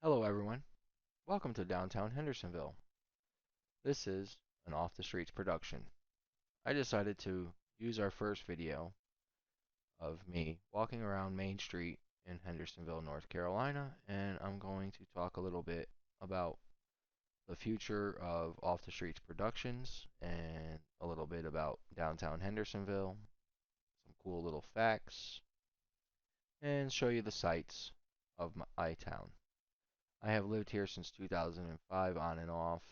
Hello, everyone. Welcome to downtown Hendersonville. This is an Off the Streets production. I decided to use our first video of me walking around Main Street in Hendersonville, North Carolina, and I'm going to talk a little bit about the future of Off the Streets productions and a little bit about downtown Hendersonville, some cool little facts, and show you the sights of my town. I have lived here since 2005 on and off.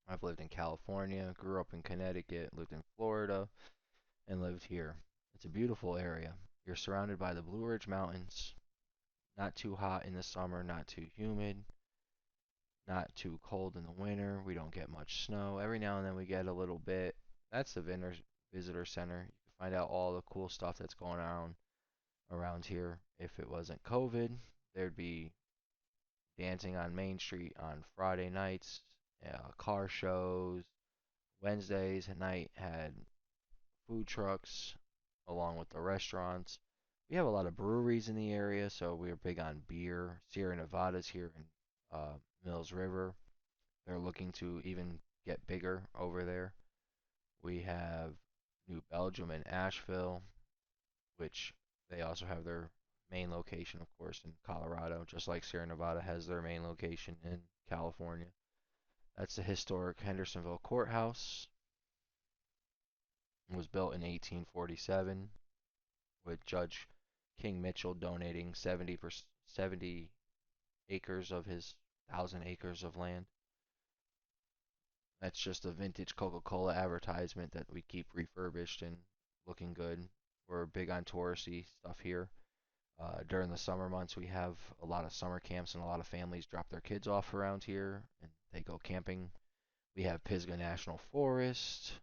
I've lived in California, grew up in Connecticut, lived in Florida, and lived here. It's a beautiful area. You're surrounded by the Blue Ridge Mountains, not too hot in the summer, not too humid, not too cold in the winter. We don't get much snow. Every now and then we get a little bit. That's the visitor center. You can find out all the cool stuff that's going on around here. If it wasn't COVID, there'd be dancing on Main Street on Friday nights, car shows. Wednesdays at night had food trucks along with the restaurants. We have a lot of breweries in the area, so we're big on beer. Sierra Nevada's here in Mills River. They're looking to even get bigger over there. We have New Belgium and Asheville, which they also have their main location, of course, in Colorado, just like Sierra Nevada has their main location in California. That's the historic Hendersonville Courthouse. It was built in 1847 with Judge King Mitchell donating 70 acres of his 1,000 acres of land. That's just a vintage Coca-Cola advertisement that we keep refurbished and looking good. We're big on touristy stuff here. During the summer months, we have a lot of summer camps and a lot of families drop their kids off around here and they go camping. We have Pisgah National Forest,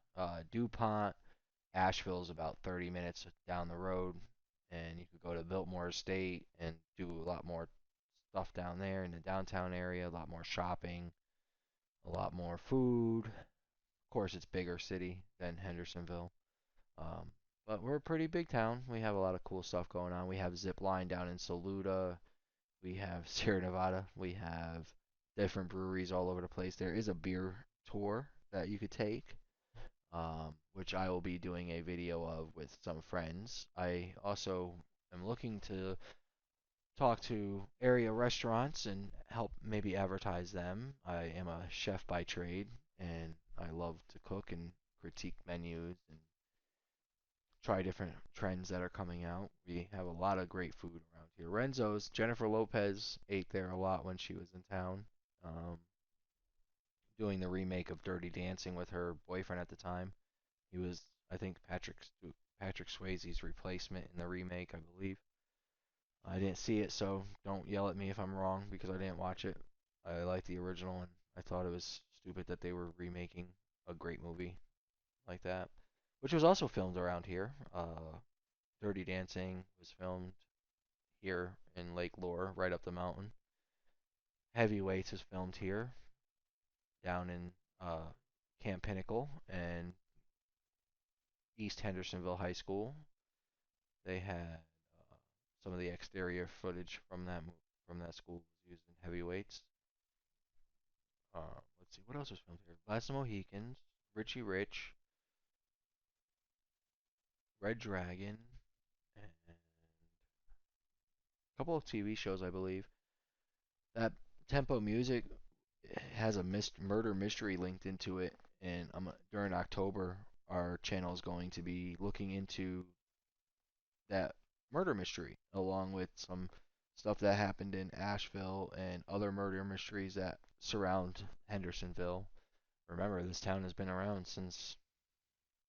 DuPont. Asheville is about 30 minutes down the road, and you could go to Biltmore Estate and do a lot more stuff down there in the downtown area, a lot more shopping, a lot more food. Of course, it's bigger city than Hendersonville. Um, but we're a pretty big town. We have a lot of cool stuff going on. We have zip line down in Saluda. We have Sierra Nevada. We have different breweries all over the place. There is a beer tour that you could take, which I will be doing a video of with some friends. I also am looking to talk to area restaurants and help maybe advertise them. I am a chef by trade, and I love to cook and critique menus and try different trends that are coming out. We have a lot of great food around here. Renzo's, Jennifer Lopez ate there a lot when she was in town, um, doing the remake of Dirty Dancing with her boyfriend at the time. He was, I think, Patrick Swayze's replacement in the remake, I believe. I didn't see it, so don't yell at me if I'm wrong because I didn't watch it. I like the original, and I thought it was stupid that they were remaking a great movie like that, which was also filmed around here. Dirty Dancing was filmed here in Lake Lure, right up the mountain. Heavyweights was filmed here, down in Camp Pinnacle and East Hendersonville High School. They had some of the exterior footage from that school was used in Heavyweights. Let's see what else was filmed here. Last of the Mohicans, Richie Rich, Red Dragon, and a couple of TV shows, I believe. That tempo music has a murder mystery linked into it, and during October, our channel is going to be looking into that murder mystery, along with some stuff that happened in Asheville and other murder mysteries that surround Hendersonville. Remember, this town has been around since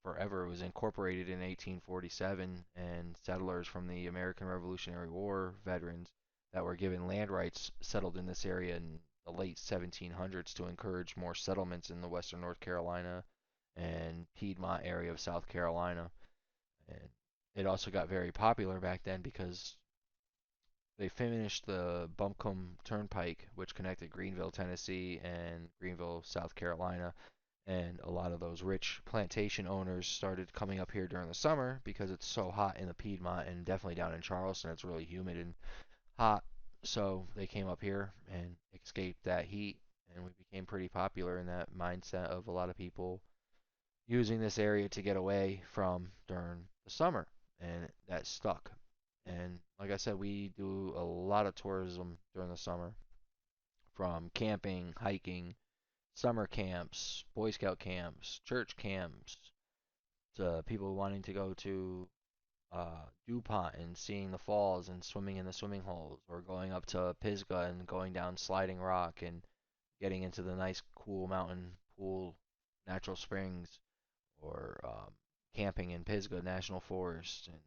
forever. It was incorporated in 1847, and settlers from the American Revolutionary War, veterans that were given land rights, settled in this area in the late 1700s to encourage more settlements in the western North Carolina and Piedmont area of South Carolina. And it also got very popular back then because they finished the Buncombe Turnpike, which connected Greenville, Tennessee, and Greenville, South Carolina. And a lot of those rich plantation owners started coming up here during the summer because it's so hot in the Piedmont and definitely down in Charleston. It's really humid and hot. So they came up here and escaped that heat, and we became pretty popular in that mindset of a lot of people using this area to get away from during the summer, and that stuck. And like I said, we do a lot of tourism during the summer, from camping, hiking, summer camps, Boy Scout camps, church camps, to people wanting to go to DuPont and seeing the falls and swimming in the swimming holes, or going up to Pisgah and going down Sliding Rock and getting into the nice, cool mountain pool, natural springs, or camping in Pisgah National Forest and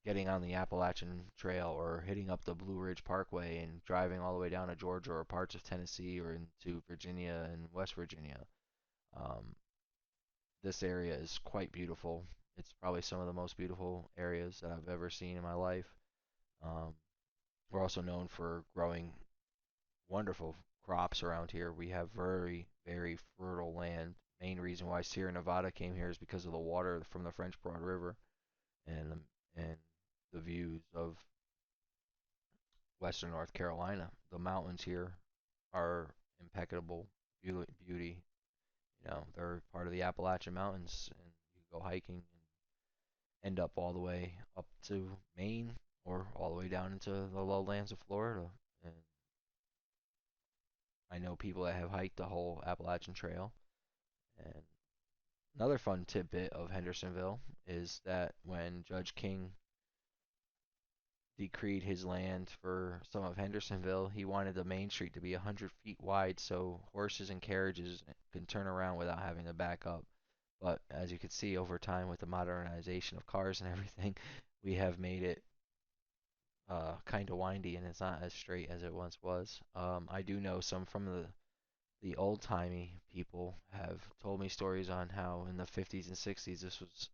getting on the Appalachian Trail, or hitting up the Blue Ridge Parkway and driving all the way down to Georgia or parts of Tennessee or into Virginia and West Virginia. Um, this area is quite beautiful. It's probably some of the most beautiful areas that I've ever seen in my life. Um, we're also known for growing wonderful crops around here. We have very, very fertile land. Main reason why Sierra Nevada came here is because of the water from the French Broad River and and the views of western North Carolina. The mountains here are impeccable beauty. You know, they're part of the Appalachian Mountains, and you go hiking and end up all the way up to Maine or all the way down into the lowlands of Florida. And I know people that have hiked the whole Appalachian Trail. And another fun tidbit of Hendersonville is that when Judge King decreed his land for some of Hendersonville, he wanted the main street to be 100 feet wide so horses and carriages can turn around without having to back up. But as you can see over time with the modernization of cars and everything, we have made it kind of windy and it's not as straight as it once was. I do know some from the old timey people have told me stories on how in the 50s and 60s this was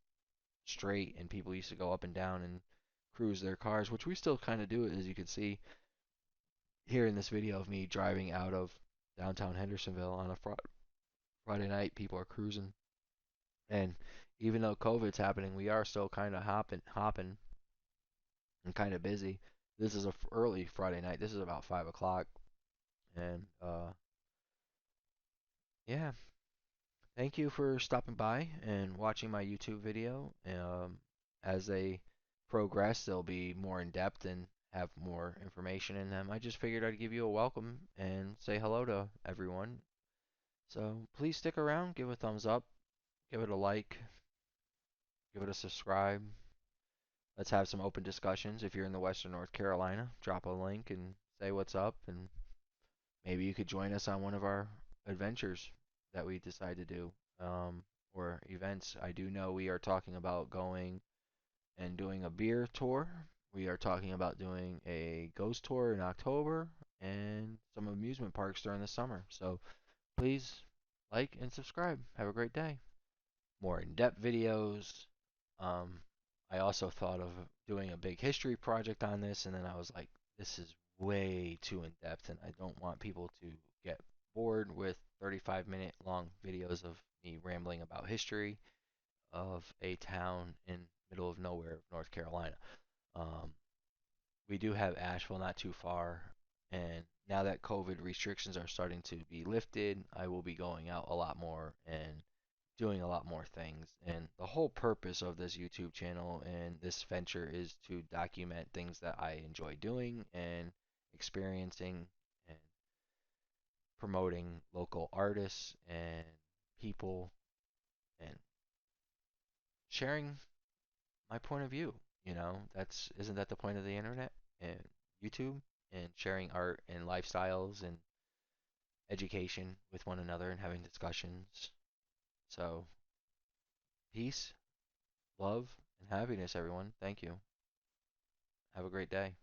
straight and people used to go up and down and cruise their cars, which we still kind of do, as you can see here in this video of me driving out of downtown Hendersonville on a Friday night. People are cruising, and even though COVID's happening, we are still kind of hopping, and kind of busy. This is a early Friday night. This is about 5 o'clock, and yeah. Thank you for stopping by and watching my YouTube video. As they progress, they'll be more in depth and have more information in them. I just figured I'd give you a welcome and say hello to everyone. So please stick around, give a thumbs up, give it a like, give it a subscribe. Let's have some open discussions. If you're in the Western North Carolina, drop a link and say what's up, and maybe you could join us on one of our adventures that we decide to do, or events. I do know we are talking about going and doing a beer tour. We are talking about doing a ghost tour in October and some amusement parks during the summer. So please like and subscribe. Have a great day. More in-depth videos. Um, I also thought of doing a big history project on this, and then I was like, this is way too in-depth, and I don't want people to get bored with 35-minute long videos of me rambling about history of a town in middle of nowhere of North Carolina. Um, we do have Asheville not too far, and now that COVID restrictions are starting to be lifted, I will be going out a lot more and doing a lot more things. And the whole purpose of this YouTube channel and this venture is to document things that I enjoy doing and experiencing and promoting local artists and people and sharing my point of view. You know, that's isn't that the point of the internet and YouTube, and sharing art and lifestyles and education with one another and having discussions. So, peace, love, and happiness, everyone. Thank you. Have a great day.